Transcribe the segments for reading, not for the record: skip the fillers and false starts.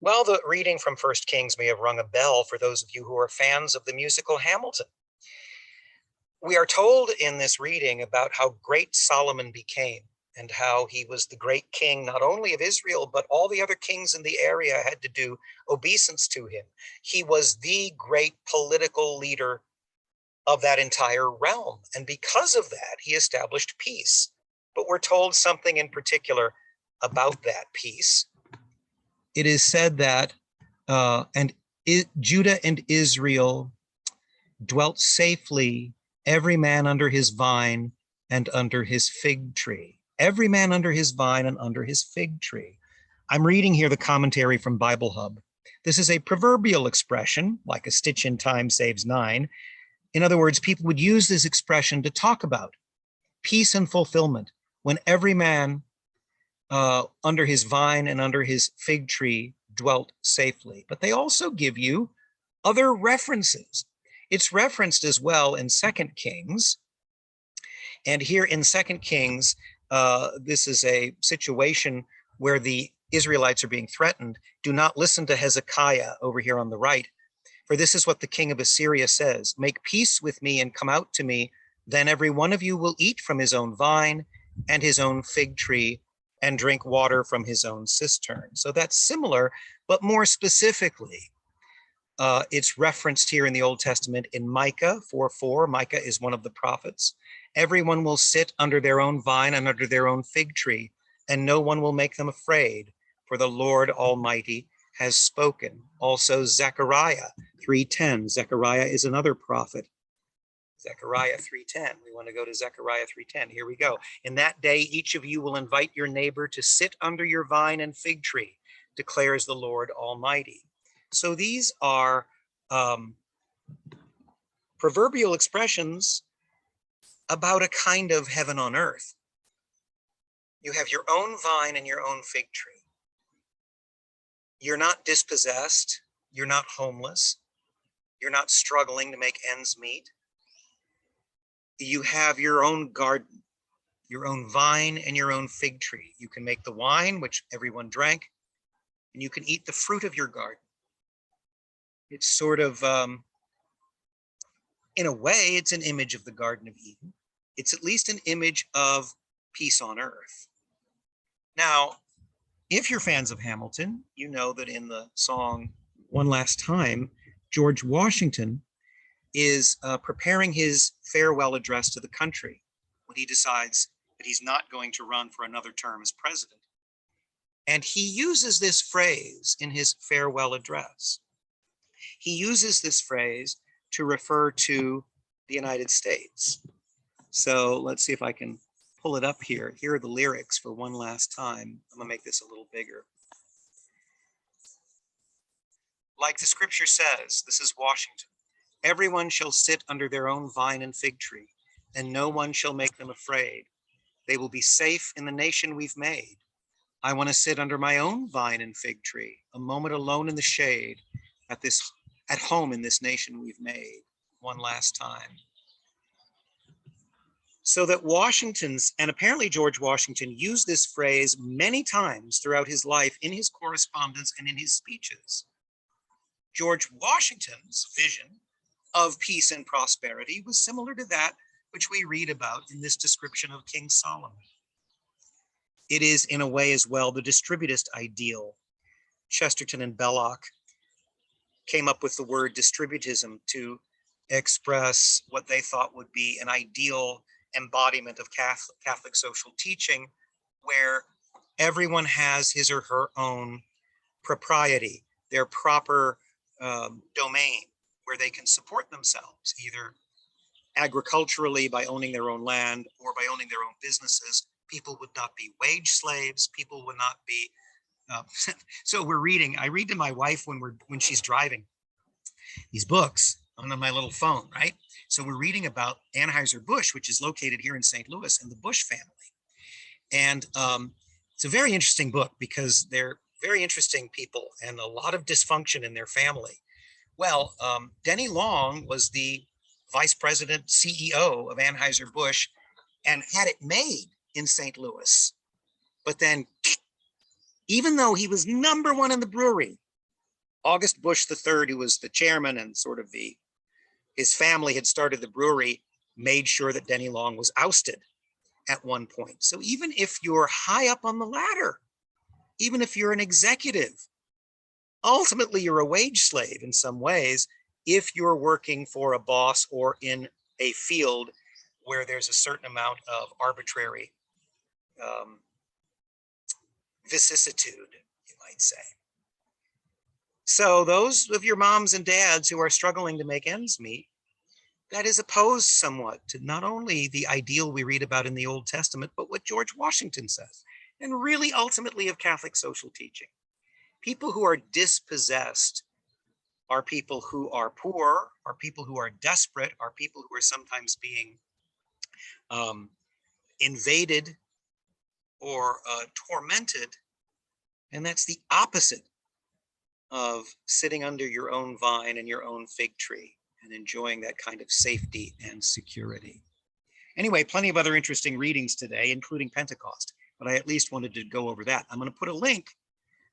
Well, the reading from First Kings may have rung a bell for those of you who are fans of the musical Hamilton. We are told in this reading about how great Solomon became and how he was the great king, not only of Israel, but all the other kings in the area had to do obeisance to him. He was the great political leader of that entire realm. And because of that, he established peace. But we're told something in particular about that peace. It is said that Judah and Israel dwelt safely, every man under his vine and under his fig tree. Every man under his vine and under his fig tree. I'm reading here the commentary from Bible Hub. This is a proverbial expression, like a stitch in time saves nine. In other words, people would use this expression to talk about peace and fulfillment when every man under his vine and under his fig tree dwelt safely. But they also give you other references. It's referenced as well in 2 Kings. And here in 2 Kings, this is a situation where the Israelites are being threatened. Do not listen to Hezekiah over here on the right. For this is what the king of Assyria says, make peace with me and come out to me. Then every one of you will eat from his own vine and his own fig tree and drink water from his own cistern. So that's similar, but more specifically, it's referenced here in the Old Testament in Micah 4:4. Micah is one of the prophets. Everyone will sit under their own vine and under their own fig tree, and no one will make them afraid, for the Lord Almighty has spoken. Also Zechariah 3:10. Zechariah is another prophet. Zechariah 3:10. We want to go to Zechariah 3:10. Here we go. In that day, each of you will invite your neighbor to sit under your vine and fig tree, declares the Lord Almighty. So these are proverbial expressions about a kind of heaven on earth. You have your own vine and your own fig tree. You're not dispossessed. You're not homeless. You're not struggling to make ends meet. You have your own garden, your own vine and your own fig tree. You can make the wine, which everyone drank, and you can eat the fruit of your garden. It's sort of, in a way, it's an image of the Garden of Eden. It's at least an image of peace on earth. Now, if you're fans of Hamilton, you know that in the song One Last Time, George Washington is preparing his farewell address to the country when he decides that he's not going to run for another term as president. And he uses this phrase in his farewell address. He uses this phrase to refer to the United States. So let's see if I can pull it up here. Here are the lyrics for One Last Time. I'm gonna make this a little bigger. Like the scripture says, this is Washington. Everyone shall sit under their own vine and fig tree, and no one shall make them afraid. They will be safe in the nation we've made. I want to sit under my own vine and fig tree, a moment alone in the shade, at home in this nation we've made. One last time. So that Washington's, and apparently George Washington, used this phrase many times throughout his life in his correspondence and in his speeches. George Washington's vision of peace and prosperity was similar to that which we read about in this description of King Solomon. It is, in a way as well, the distributist ideal. Chesterton and Belloc came up with the word distributism to express what they thought would be an ideal embodiment of Catholic social teaching, where everyone has his or her own propriety, their proper domain, where they can support themselves, either agriculturally by owning their own land or by owning their own businesses. People would not be wage slaves. People would not be. So I read to my wife when she's driving these books on my little phone, right? So we're reading about Anheuser-Busch, which is located here in St. Louis, and the Busch family. And it's a very interesting book because they're very interesting people and a lot of dysfunction in their family. Well, Denny Long was the vice president, CEO of Anheuser-Busch and had it made in St. Louis. But then, even though he was #1 in the brewery, August Bush III, who was the chairman and sort of his family had started the brewery, made sure that Denny Long was ousted at one point. So even if you're high up on the ladder, even if you're an executive, ultimately you're a wage slave in some ways if you're working for a boss or in a field where there's a certain amount of arbitrary vicissitude, you might say. So those of your moms and dads who are struggling to make ends meet, that is opposed somewhat to not only the ideal we read about in the Old Testament, but what George Washington says, and really ultimately of Catholic social teaching. People who are dispossessed are people who are poor, are people who are desperate, are people who are sometimes being invaded or tormented. And that's the opposite of sitting under your own vine and your own fig tree and enjoying that kind of safety and security. Anyway, plenty of other interesting readings today, including Pentecost, but I at least wanted to go over that. I'm going to put a link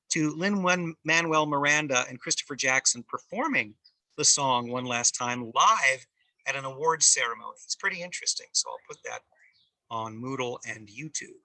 to Lin-Manuel Miranda and Christopher Jackson performing the song one last time live at an awards ceremony. It's pretty interesting, so I'll put that on Moodle and YouTube.